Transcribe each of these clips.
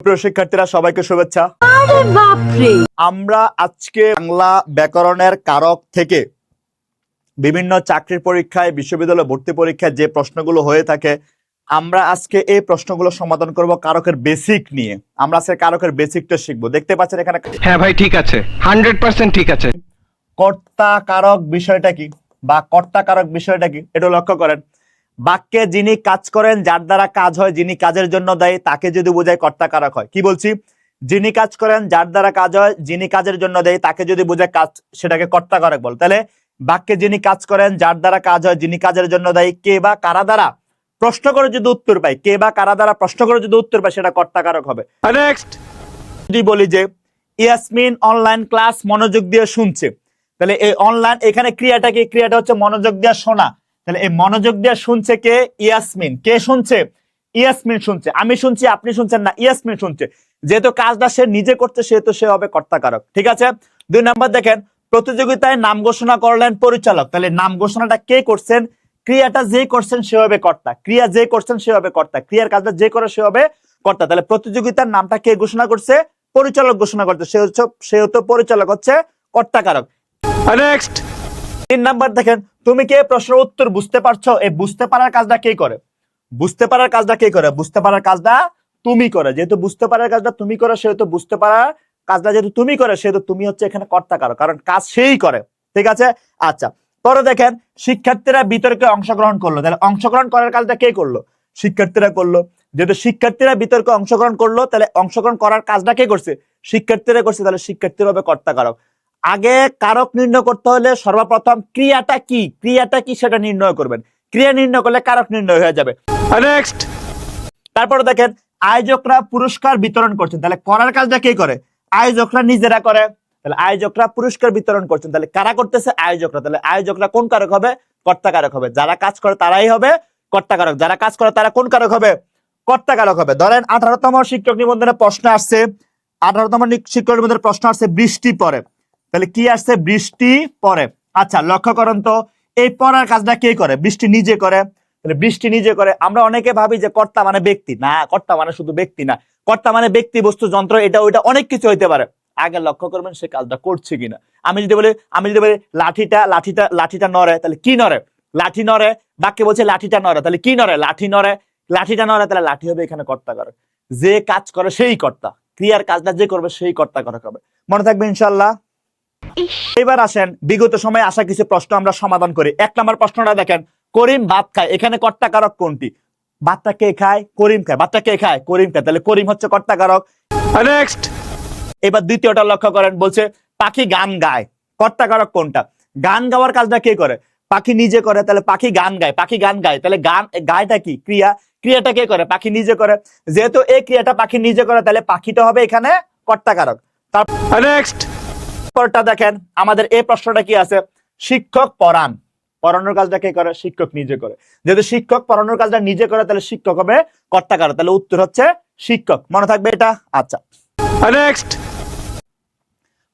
সুপ্রিয় শিক্ষার্থীরা সবাইকে শুভেচ্ছা। আমরা আজকে বাংলা ব্যাকরণের কারক থেকে বিভিন্ন চাকরির পরীক্ষায়, বিশ্ববিদ্যালয় ভর্তি পরীক্ষায় যে প্রশ্নগুলো হয়ে থাকে, আমরা আজকে এই প্রশ্নগুলো সমাধান করব কারকের বেসিক নিয়ে। আমরা আজকে কারকের বেসিকটা শিখবো। দেখতে পাচ্ছেন এখানে, হ্যাঁ ভাই ঠিক আছে, 100% ঠিক আছে। কর্তা কারক বিষয়টা কি বা কর্তা কারক বিষয়টা কি এটা লক্ষ্য করেন। বাক্যে যিনি কাজ করেন, যার দ্বারা কাজ হয়, যিনি কাজের জন্য দায়ী, তাকে যদি বোঝায় কর্তা কারক হয়। কি বলছি? যিনি কাজ করেন, যার দ্বারা কাজ হয়, যিনি কাজের জন্য দেয়, তাকে যদি বোঝায় কাজ, সেটাকে কর্তা কারক বল। তাহলে বাক্যে যিনি কাজ করেন, যার দ্বারা কাজ হয়, যিনি কাজের জন্য দায়ী, কে বা কারা দ্বারা প্রশ্ন করে যদি উত্তর পাই, কে বা কারা দ্বারা প্রশ্ন করে যদি উত্তর পাই, সেটা কর্তা কারক হবে। নেক্সট যদি বলি যে ইয়াসমিন অনলাইন ক্লাস মনোযোগ দিয়ে শুনছে, তাহলে এই অনলাইন, এখানে ক্রিয়াটা কি? ক্রিয়াটা হচ্ছে মনোযোগ দিয়ে শোনা। তাহলে এই মনোযোগ দিয়ে শুনছে কে? ইয়াসমিন। কে শুনছে? ইয়াসমিন শুনছে। আমি শুনছি, আপনি শুনছেন না, ইয়াসমিন শুনছে। যেহেতু কাজটা সে নিজে করছে, সেহেতু সে হবে কর্তাকারক। ঠিক আছে। 2 নাম্বার দেখেন, প্রতিযোগিতায় নাম ঘোষণা করলেন পরিচালক। তাহলে নাম ঘোষণাটা কে করছেন? ক্রিয়াটা যে করছেন সে হবে কর্তা। ক্রিয়া যে করছেন সে হবে কর্তা। ক্রিয়ার কাজটা যে করে সে হবে কর্তা। তাহলে প্রতিযোগিতার নামটা কে ঘোষণা করছে? পরিচালক ঘোষণা করছে। সেহেতু পরিচালক হচ্ছে কর্তাকারক। নেক্সট 3 নাম্বার দেখেন, তুমি কি প্রশ্নের উত্তর বুঝতে পারছো? এই বুঝতে পারার কাজটা কে করে? বুঝতে পারার কাজটা কে করে? বুঝতে পারার কাজটা তুমি করে। যেহেতু বুঝতে পারার কাজটা তুমি করো, সেহেতু বুঝতে পারার কাজটা যেহেতু তুমি করে, সেহেতু তুমি হচ্ছে এখানে কর্তাকারক, কারণ কাজ সেই করে। ঠিক আছে। আচ্ছা, পরে দেখেন, শিক্ষার্থীরা বিতর্কে অংশগ্রহণ করলো। তাহলে অংশগ্রহণ করার কাজটা কে করলো? শিক্ষার্থীরা করলো। যেহেতু শিক্ষার্থীরা বিতর্কে অংশগ্রহণ করলো, তাহলে অংশগ্রহণ করার কাজটা কে করছে? শিক্ষার্থীরা করছে। তাহলে শিক্ষার্থীরা হবে কর্তাকারক। আগে কারক নির্ণয় করতে হলে সর্বপ্রথম ক্রিয়াটা কি, সেটা নির্ণয় করবেন। ক্রিয়া নির্ণয় করলে কারক নির্ণয় হয়ে যাবে। নেক্সট তারপরে দেখেন, আয়োজকরা পুরস্কার বিতরণ করছেন। তাহলে করার কাজটা কে করে? আয়োজকরা নিজেরা করে। তাহলে আয়োজকরা পুরস্কার বিতরণ করছেন। তাহলে কারা করতেছে? আয়োজকরা। তাহলে আয়োজকরা কোন কারক হবে? কর্তাকারক হবে। যারা কাজ করে তারাই হবে কর্তাকারক। যারা কাজ করে তারা কোন কারক হবে? কর্তাকারক হবে। ধরেন 18তম শিক্ষক নিবন্ধনে প্রশ্ন আসছে, 18তম শিক্ষক নিবন্ধনের প্রশ্ন আসছে বৃষ্টি পড়ে। তাহলে কি আসছে? বৃষ্টি পড়ে। আচ্ছা, লক্ষ্য করুন তো, এই পড়ার কাজটা কে করে? বৃষ্টি নিজে করে। তাহলে বৃষ্টি নিজে করে। আমরা অনেকে ভাবি যে কর্তা মানে ব্যক্তি। না, কর্তা মানে শুধু ব্যক্তি না। কর্তা মানে ব্যক্তি, বস্তু, যন্ত্র, এটা ওইটা অনেক কিছু হইতে পারে। আগে লক্ষ্য করবেন সে কাজটা করছে কিনা। আমি যদি বলি লাঠিটা নড়ে, তাহলে কি নড়ে? লাঠি নড়ে। বাক্যে বলছে লাঠিটা নড়ে, তাহলে কি নড়ে? লাঠি নড়ে। লাঠিটা নড়ে, তাহলে লাঠি হবে এখানে কর্তাকারক। যে কাজ করে সেই কর্তা। ক্রিয়ার কাজটা যে করবে সেই কর্তাকারক হবে। মনে থাকবে ইনশাআল্লাহ। এবার আসেন, বিগত সময়ে আসা কিছু প্রশ্ন আমরা সমাধান করি। 1 নম্বর প্রশ্নটা দেখেন, করিম ভাত খায়। এখানে কর্তাকারক কোনটি? ভাতটা কে খায়? করিম খায়। ভাতটা কে খায়? করিম খায়। তাহলে করিম হচ্ছে কর্তাকারক। নেক্সট এবার দ্বিতীয়টা লক্ষ্য করেন, বলছে পাখি গান গায়। কর্তাকারক কোনটা? গান গাওয়ার কাজটা কে করে? পাখি নিজে করে। তাহলে পাখি গান গায়। পাখি গান গায়, তাহলে গান গায়টা কি? ক্রিয়া। ক্রিয়াটা কে করে? পাখি নিজে করে। যেহেতু এই ক্রিয়াটা পাখি নিজে করে, তাহলে পাখিটা হবে এখানে কর্তাকারক। নেক্সট পরটা দেখেন, আমাদের এই প্রশ্নটা কি আছে? শিক্ষক পড়ান। পড়ানোর কাজটা কে করে? শিক্ষক নিজে করে। যেহেতু শিক্ষক পড়ানোর কাজটা নিজে করে, তাহলে শিক্ষক হবে কর্তাকারক। তাহলে উত্তর হচ্ছে শিক্ষক। মনে থাকবে এটা। আচ্ছা, নেক্সট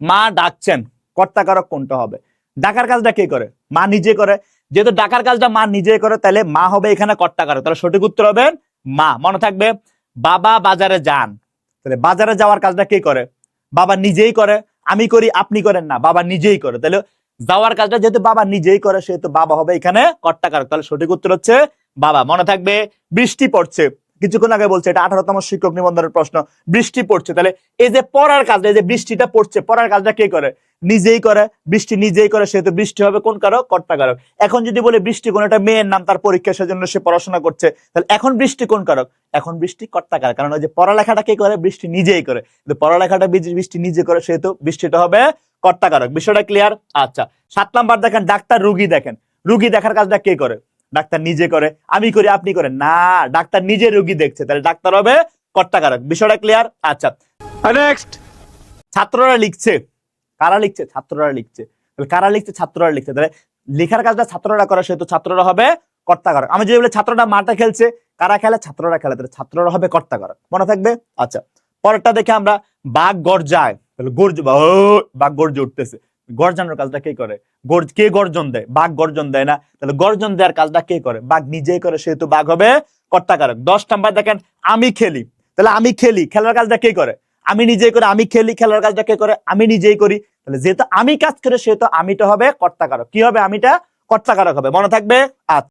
মা ডাকছেন। কর্তাকারক কোনটা হবে? ডাকার কাজটা কে করে? মা নিজে করে। যেহেতু ডাকার কাজটা মা নিজে করে, তাহলে মা হবে এখানে কর্তাকারক। তাহলে সঠিক উত্তর হবে মা। মনে থাকবে। বাবা বাজারে যান। তাহলে বাজারে যাওয়ার কাজটা কে করে? বাবা নিজেই করে। আমি করি, আপনি করেন না, বাবা নিজেই করে। তাহলে যাওয়ার কাজটা যেহেতু বাবা নিজেই করে, সেহেতু বাবা হবে এখানে কর্তাকারক। তাহলে সঠিক উত্তর হচ্ছে বাবা। মনে থাকবে। বৃষ্টি পড়ছে, কিছুক্ষণ আগে বলছে, এটা 18তম শিক্ষক নিবন্ধনের প্রশ্ন। বৃষ্টি পড়ছে, তাহলে এই যে পড়ার কাজটা, এই যে বৃষ্টিটা পড়ছে, পড়ার কাজটা কে করে? নিজেই করে। বৃষ্টি নিজেই করে, সেহেতু বৃষ্টি হবে কোন কারক? কর্তাকারক। এখন যদি বলে বৃষ্টি কোন একটা মেয়ের নাম, তার পরীক্ষা, সেজন্য সে পড়াশোনা করছে, তাহলে এখন বৃষ্টি কোন কারক? এখন বৃষ্টি কর্তাকারক। কারণ ওই যে পড়ালেখাটা কে করে? বৃষ্টি নিজেই করে। পড়ালেখাটা বৃষ্টি নিজে করে, সেহেতু বৃষ্টিটা হবে কর্তাকারক। বিষয়টা ক্লিয়ার? আচ্ছা, 7 নাম্বার দেখেন, ডাক্তার রুগী দেখেন। রুগী দেখার কাজটা কে করে? ডাক্তার নিজে করে। আমি করি, আপনি করেন না, ডাক্তার নিজে রোগী দেখছে, তাহলে ডাক্তার হবে কর্তাকারক। বিষয়টা ক্লিয়ার? আচ্ছা, নেক্সট ছাত্ররা লিখছে। কারা লিখছে? ছাত্ররা লিখছে। তাহলে কারা লিখছে? ছাত্ররা লিখছে। তাহলে লেখার কাজটা ছাত্ররা করে, সেহেতু ছাত্ররা হবে কর্তাকারক। আমি যদি বলি ছাত্ররা মাঠে খেলছে, কারা খেলে? ছাত্ররা খেলে, তাহলে ছাত্ররা হবে কর্তাকারক। মনে থাকবে। আচ্ছা, পরেরটা দেখে আমরা, বাঘ গর্জায়। তাহলে বাঘ গর্জে উঠতেছে। গর্জানোর কাজটা কে করে? কে গর্জন দেয়? বাঘ গর্জন দেয় না। তাহলে গর্জন দেওয়ার কাজটা কে করে? বাঘ নিজেই করে, সেহেতু বাঘ হবে কর্তাকারক। 10 নাম্বার দেখেন, আমি খেলি। তাহলে আমি খেলি, খেলার কাজটা কে করে? আমি নিজেই করে। আমি খেলি, খেলার কাজটা কে করে? আমি নিজেই করি। তাহলে যেহেতু আমি কাজ করে সেহেতু আমিটা হবে কর্তাকারক। কি হবে? আমিটা কর্তাকারক হবে, মনে থাকবে। আচ্ছা।